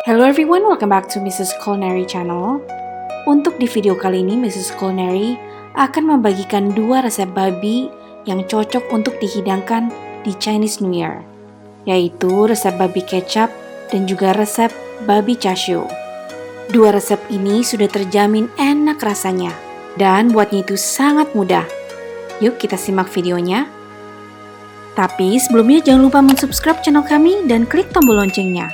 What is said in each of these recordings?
Hello everyone, welcome back to Mrs. Culinary Channel. Untuk di video kali ini, Mrs. Culinary akan membagikan dua resep babi yang cocok untuk dihidangkan di Chinese New Year, yaitu resep babi kecap dan juga resep babi chashu. Dua resep ini sudah terjamin enak rasanya, dan buatnya itu sangat mudah. Yuk kita simak videonya. Tapi sebelumnya jangan lupa subscribe channel kami dan klik tombol loncengnya.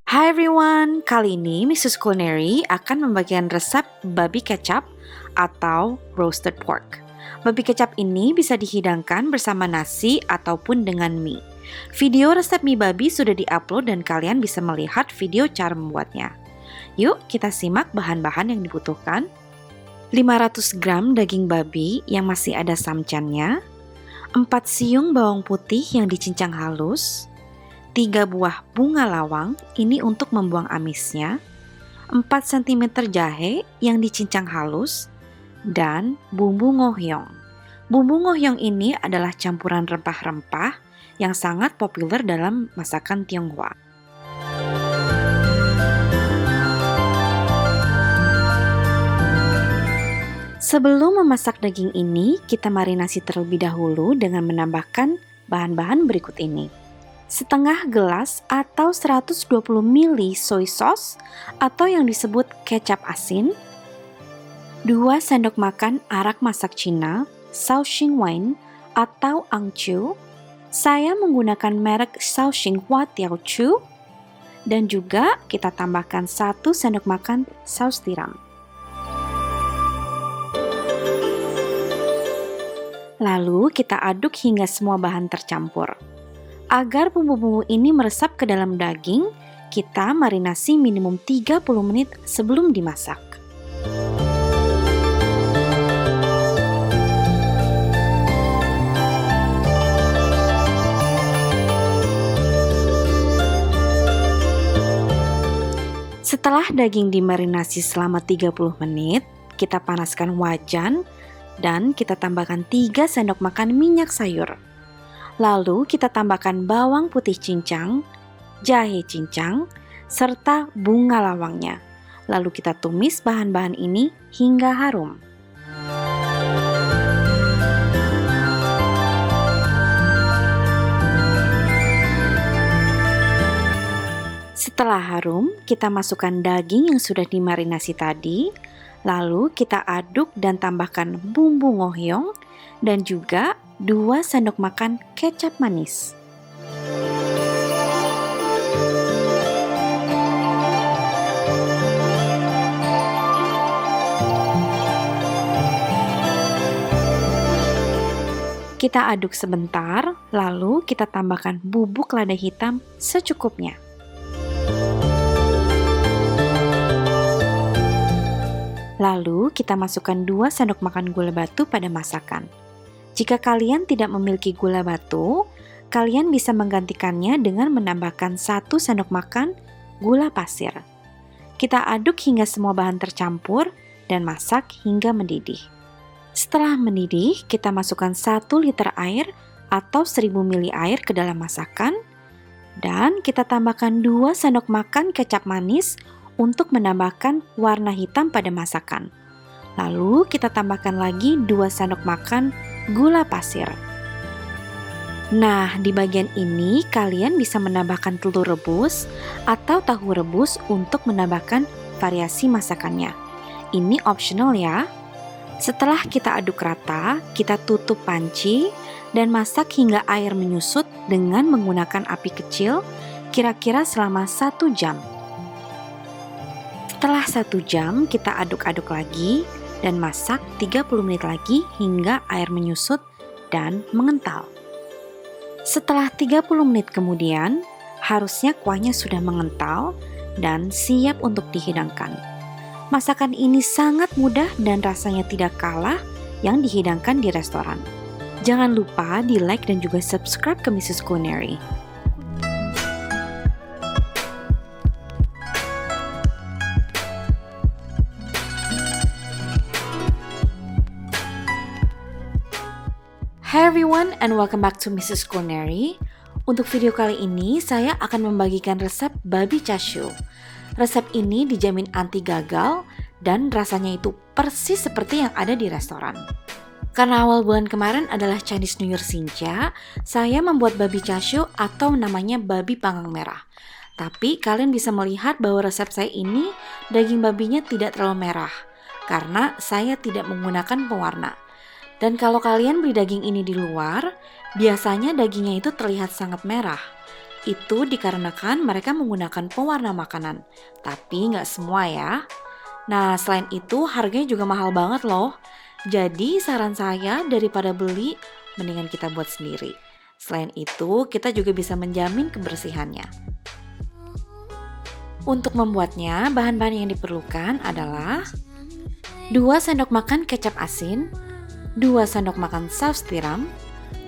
Hai everyone, kali ini Mrs. Culinary akan membagikan resep babi kecap atau roasted pork. Babi kecap ini bisa dihidangkan bersama nasi ataupun dengan mie. Video resep mie babi sudah diupload dan kalian bisa melihat video cara membuatnya. Yuk kita simak bahan-bahan yang dibutuhkan. 500 gram daging babi yang masih ada samcannya, 4 siung bawang putih yang dicincang halus, 3 buah bunga lawang, ini untuk membuang amisnya, 4 cm jahe yang dicincang halus, dan bumbu ngohyong. Bumbu ngohyong ini adalah campuran rempah-rempah yang sangat populer dalam masakan Tionghoa. Sebelum memasak daging ini, kita marinasi terlebih dahulu dengan menambahkan bahan-bahan berikut ini. Setengah gelas atau 120 ml soy sauce atau yang disebut kecap asin, 2 sendok makan arak masak Cina, Shaoxing wine atau angqiu. Saya menggunakan merek Shaoxing Hua Tiaoqiu, dan juga kita tambahkan 1 sendok makan saus tiram. Lalu kita aduk hingga semua bahan tercampur. Agar bumbu-bumbu ini meresap ke dalam daging, kita marinasi minimum 30 menit sebelum dimasak. Setelah daging dimarinasi selama 30 menit, kita panaskan wajan dan kita tambahkan 3 sendok makan minyak sayur. Lalu kita tambahkan bawang putih cincang, jahe cincang, serta bunga lawangnya. Lalu kita tumis bahan-bahan ini hingga harum. Setelah harum, kita masukkan daging yang sudah dimarinasi tadi. Lalu kita aduk dan tambahkan bumbu ngohyong dan juga 2 sendok makan kecap manis. Kita aduk sebentar, lalu kita tambahkan bubuk lada hitam secukupnya. Lalu kita masukkan 2 sendok makan gula batu pada masakan. Jika kalian tidak memiliki gula batu, kalian bisa menggantikannya dengan menambahkan 1 sendok makan gula pasir. Kita aduk hingga semua bahan tercampur dan masak hingga mendidih. Setelah mendidih, kita masukkan 1 liter air atau 1000 ml air ke dalam masakan dan kita tambahkan 2 sendok makan kecap manis untuk menambahkan warna hitam pada masakan. Lalu kita tambahkan lagi 2 sendok makan gula pasir. Nah, di bagian ini kalian bisa menambahkan telur rebus atau tahu rebus untuk menambahkan variasi masakannya. Ini optional ya. Setelah kita aduk rata, kita tutup panci dan masak hingga air menyusut dengan menggunakan api kecil kira-kira selama 1 jam. Setelah 1 jam, kita aduk-aduk lagi dan masak 30 menit lagi hingga air menyusut dan mengental. Setelah 30 menit kemudian, harusnya kuahnya sudah mengental dan siap untuk dihidangkan. Masakan ini sangat mudah dan rasanya tidak kalah yang dihidangkan di restoran. Jangan lupa di like dan juga subscribe ke Mrs. Culinary. Hi everyone and welcome back to Mrs. Culinary. Untuk video kali ini saya akan membagikan resep babi chashu. Resep ini dijamin anti gagal dan rasanya itu persis seperti yang ada di restoran. Karena awal bulan kemarin adalah Chinese New Year Xinjia, saya membuat babi chashu atau namanya babi panggang merah. Tapi kalian bisa melihat bahwa resep saya ini daging babinya tidak terlalu merah karena saya tidak menggunakan pewarna. Dan kalau kalian beli daging ini di luar, biasanya dagingnya itu terlihat sangat merah. Itu dikarenakan mereka menggunakan pewarna makanan, tapi nggak semua ya. Nah, selain itu harganya juga mahal banget loh. Jadi saran saya daripada beli, mendingan kita buat sendiri. Selain itu, kita juga bisa menjamin kebersihannya. Untuk membuatnya, bahan-bahan yang diperlukan adalah 2 sendok makan kecap asin, 2 sendok makan saus tiram,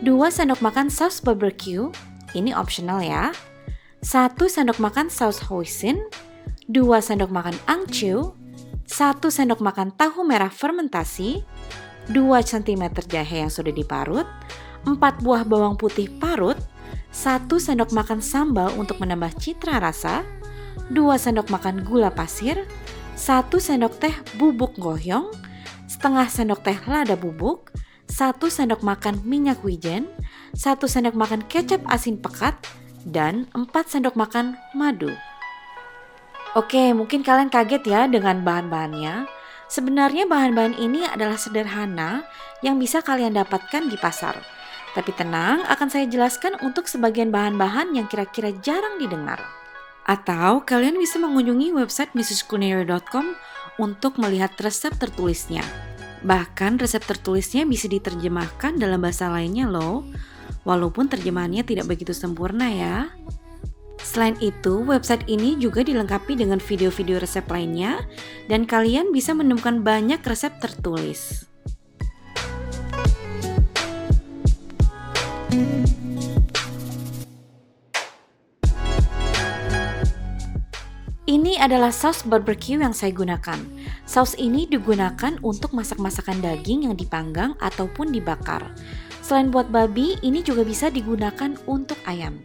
2 sendok makan saus barbecue, ini optional ya, 1 sendok makan saus hoisin, 2 sendok makan angcu, 1 sendok makan tahu merah fermentasi, 2 cm jahe yang sudah diparut, 4 buah bawang putih parut, 1 sendok makan sambal untuk menambah citra rasa, 2 sendok makan gula pasir, 1 sendok teh bubuk goyong, setengah sendok teh lada bubuk, 1 sendok makan minyak wijen, 1 sendok makan kecap asin pekat, dan 4 sendok makan madu. Oke, mungkin kalian kaget ya dengan bahan-bahannya. Sebenarnya bahan-bahan ini adalah sederhana yang bisa kalian dapatkan di pasar. Tapi tenang, akan saya jelaskan untuk sebagian bahan-bahan yang kira-kira jarang didengar. Atau kalian bisa mengunjungi website mrsculinary.com untuk melihat resep tertulisnya. Bahkan resep tertulisnya bisa diterjemahkan dalam bahasa lainnya loh, walaupun terjemahannya tidak begitu sempurna ya. Selain itu, website ini juga dilengkapi dengan video-video resep lainnya dan kalian bisa menemukan banyak resep tertulis. Ini adalah saus barbecue yang saya gunakan. Saus ini digunakan untuk masak-masakan daging yang dipanggang ataupun dibakar. Selain buat babi, ini juga bisa digunakan untuk ayam.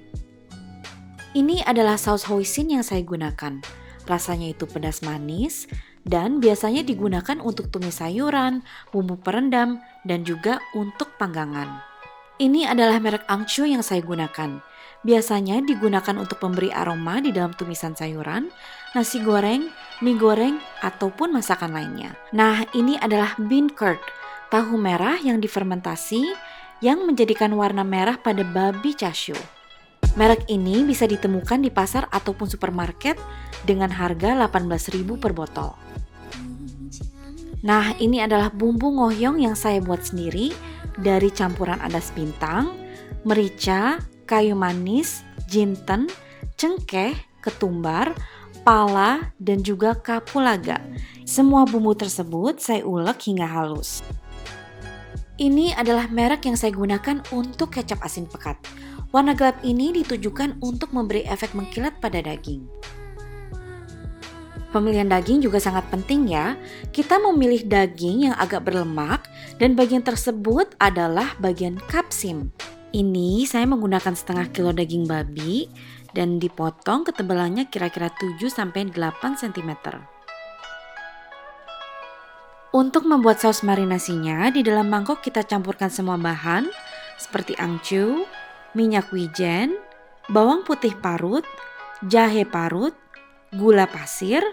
Ini adalah saus hoisin yang saya gunakan. Rasanya itu pedas manis dan biasanya digunakan untuk tumis sayuran, bumbu perendam, dan juga untuk panggangan. Ini adalah merek angcu yang saya gunakan. Biasanya digunakan untuk memberi aroma di dalam tumisan sayuran, nasi goreng, mie goreng, ataupun masakan lainnya. Nah, ini adalah bean curd, tahu merah yang difermentasi yang menjadikan warna merah pada babi chashu. Merek ini bisa ditemukan di pasar ataupun supermarket dengan harga 18.000 per botol. Nah, ini adalah bumbu ngoyong yang saya buat sendiri dari campuran adas bintang, merica, kayu manis, jinten, cengkeh, ketumbar, pala, dan juga kapulaga. Semua bumbu tersebut saya ulek hingga halus. Ini adalah merek yang saya gunakan untuk kecap asin pekat. Warna gelap ini ditujukan untuk memberi efek mengkilat pada daging. Pemilihan daging juga sangat penting ya. Kita memilih daging yang agak berlemak dan bagian tersebut adalah bagian kapsim. Ini saya menggunakan setengah kilo daging babi dan dipotong ketebalannya kira-kira 7-8 cm. Untuk membuat saus marinasinya, di dalam mangkok kita campurkan semua bahan seperti angcu, minyak wijen, bawang putih parut, jahe parut, gula pasir,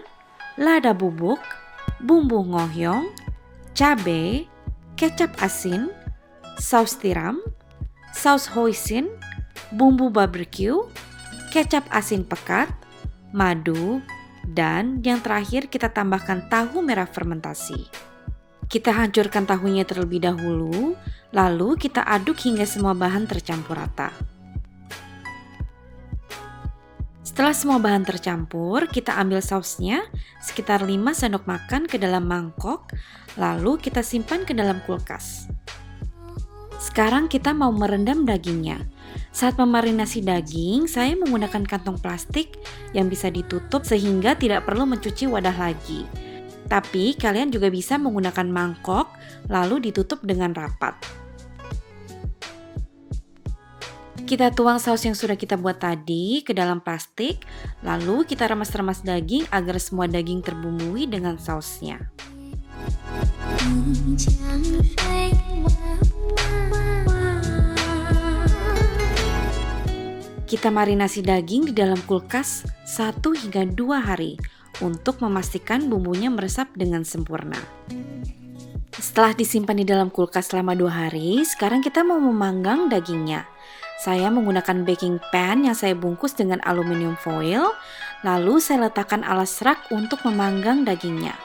lada bubuk, bumbu ngoyong, cabai, kecap asin, saus tiram, saus hoisin, bumbu barbecue, kecap asin pekat, madu, dan yang terakhir kita tambahkan tahu merah fermentasi. Kita hancurkan tahunya terlebih dahulu, lalu kita aduk hingga semua bahan tercampur rata. Setelah semua bahan tercampur, kita ambil sausnya sekitar 5 sendok makan ke dalam mangkok, lalu kita simpan ke dalam kulkas. Sekarang kita mau merendam dagingnya. Saat memarinasi daging, saya menggunakan kantong plastik yang bisa ditutup sehingga tidak perlu mencuci wadah lagi. Tapi kalian juga bisa menggunakan mangkok lalu ditutup dengan rapat. Kita tuang saus yang sudah kita buat tadi ke dalam plastik, lalu kita remas-remas daging agar semua daging terbumbui dengan sausnya. Kita marinasi daging di dalam kulkas 1 hingga 2 hari untuk memastikan bumbunya meresap dengan sempurna. Setelah disimpan di dalam kulkas selama 2 hari, sekarang kita mau memanggang dagingnya. Saya menggunakan baking pan yang saya bungkus dengan aluminium foil, lalu saya letakkan alas rak untuk memanggang dagingnya.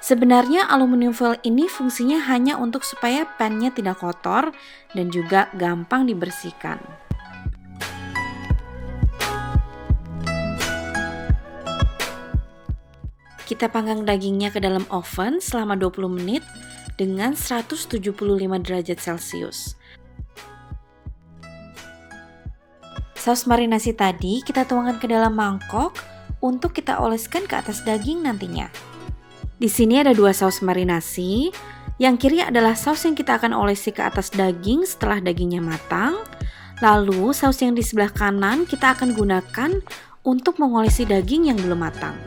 Sebenarnya aluminium foil ini fungsinya hanya untuk supaya pannya tidak kotor dan juga gampang dibersihkan. Kita panggang dagingnya ke dalam oven selama 20 menit dengan 175 derajat Celcius. Saus marinasi tadi kita tuangkan ke dalam mangkok untuk kita oleskan ke atas daging nantinya. Di sini ada 2 saus marinasi. Yang kiri adalah saus yang kita akan olesi ke atas daging setelah dagingnya matang. Lalu saus yang di sebelah kanan kita akan gunakan untuk mengolesi daging yang belum matang.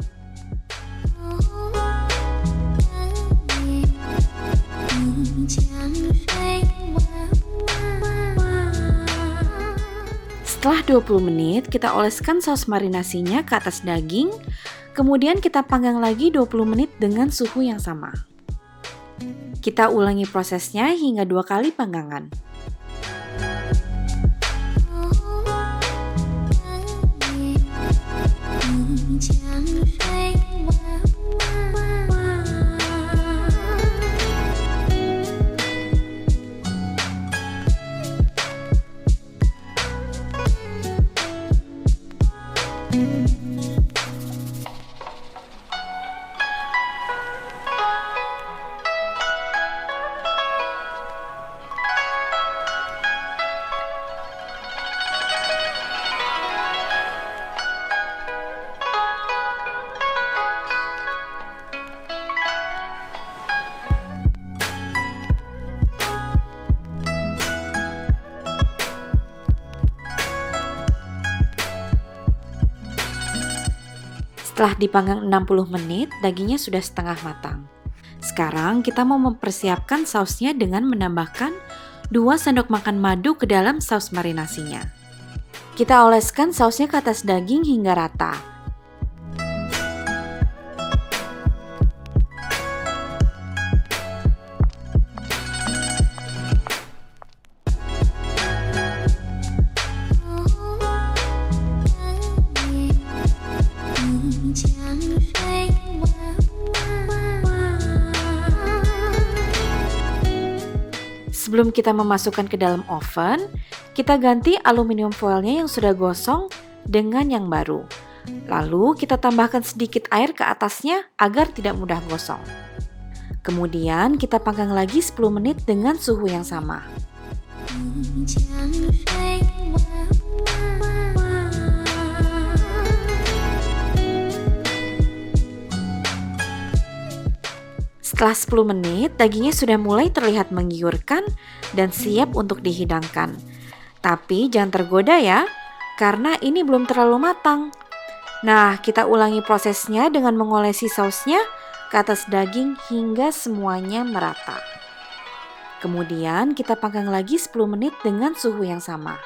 Setelah 20 menit, kita oleskan saus marinasinya ke atas daging, kemudian kita panggang lagi 20 menit dengan suhu yang sama. Kita ulangi prosesnya hingga 2 kali panggangan. Setelah dipanggang 60 menit, dagingnya sudah setengah matang. Sekarang kita mau mempersiapkan sausnya dengan menambahkan 2 sendok makan madu ke dalam saus marinasinya. Kita oleskan sausnya ke atas daging hingga rata. Sebelum kita memasukkan ke dalam oven, kita ganti aluminium foilnya yang sudah gosong dengan yang baru. Lalu kita tambahkan sedikit air ke atasnya agar tidak mudah gosong. Kemudian kita panggang lagi 10 menit dengan suhu yang sama. Setelah 10 menit, dagingnya sudah mulai terlihat menggiurkan dan siap untuk dihidangkan. Tapi jangan tergoda ya, karena ini belum terlalu matang. Nah, kita ulangi prosesnya dengan mengolesi sausnya ke atas daging hingga semuanya merata. Kemudian kita panggang lagi 10 menit dengan suhu yang sama.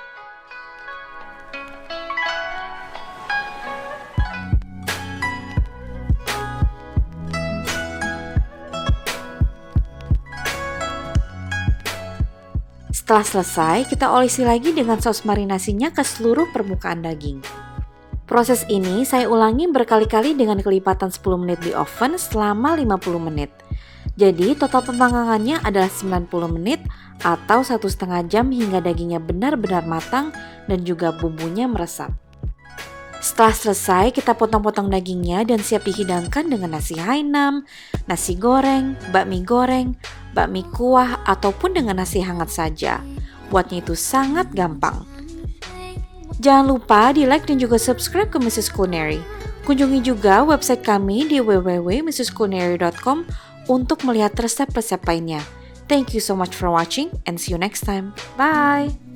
Setelah selesai, kita olesi lagi dengan saus marinasinya ke seluruh permukaan daging. Proses ini saya ulangi berkali-kali dengan kelipatan 10 menit di oven selama 50 menit. Jadi total pemanggangannya adalah 90 menit atau 1,5 jam hingga dagingnya benar-benar matang dan juga bumbunya meresap. Setelah selesai, kita potong-potong dagingnya dan siap dihidangkan dengan nasi Hainam, nasi goreng, bakmi kuah, ataupun dengan nasi hangat saja. Buatnya itu sangat gampang. Jangan lupa di like dan juga subscribe ke Mrs. Culinary. Kunjungi juga website kami di www.mrsculinary.com untuk melihat resep-resep lainnya. Thank you so much for watching and see you next time. Bye!